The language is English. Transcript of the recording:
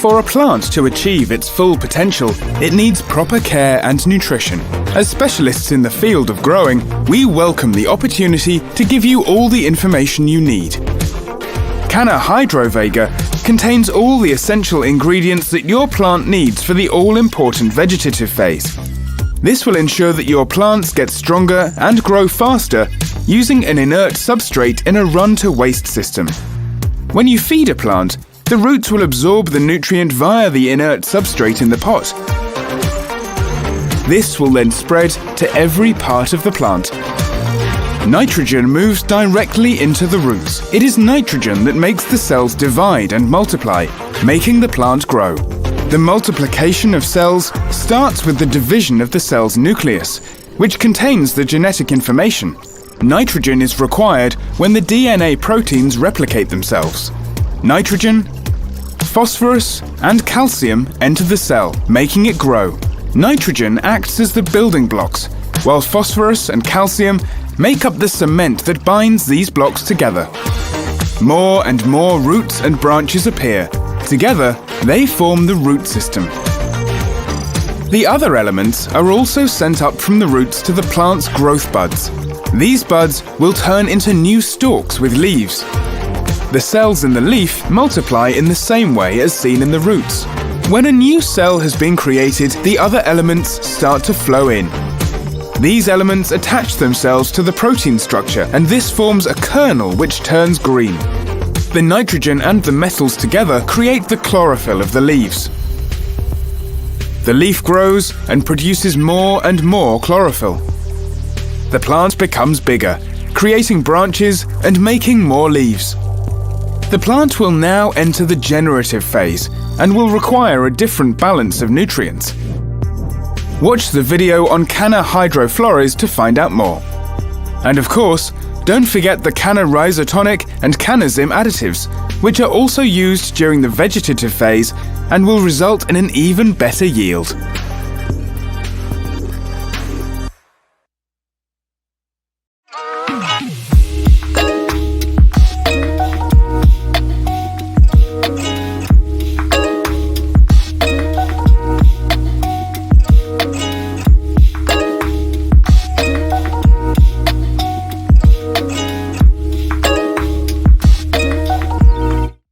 For a plant to achieve its full potential, it needs proper care and nutrition. As specialists in the field of growing, we welcome the opportunity to give you all the information you need. CANNA Hydro Vega contains all the essential ingredients that your plant needs for the all-important vegetative phase. This will ensure that your plants get stronger and grow faster using an inert substrate in a run-to-waste system. When you feed a plant, the roots will absorb the nutrient via the inert substrate in the pot. This will then spread to every part of the plant. Nitrogen moves directly into the roots. It is nitrogen that makes the cells divide and multiply, making the plant grow. The multiplication of cells starts with the division of the cell's nucleus, which contains the genetic information. Nitrogen is required when the DNA proteins replicate themselves. Nitrogen, phosphorus, and calcium enter the cell, making it grow. Nitrogen acts as the building blocks, while phosphorus and calcium make up the cement that binds these blocks together. More and more roots and branches appear. Together, they form the root system. The other elements are also sent up from the roots to the plant's growth buds. These buds will turn into new stalks with leaves. The cells in the leaf multiply in the same way as seen in the roots. When a new cell has been created, the other elements start to flow in. These elements attach themselves to the protein structure, and this forms a kernel which turns green. The nitrogen and the metals together create the chlorophyll of the leaves. The leaf grows and produces more and more chlorophyll. The plant becomes bigger, creating branches and making more leaves. The plant will now enter the generative phase and will require a different balance of nutrients. Watch the video on CANNA Hydroflores to find out more. And of course, don't forget the CANNA Rhizotonic and CANNAZYM additives, which are also used during the vegetative phase and will result in an even better yield.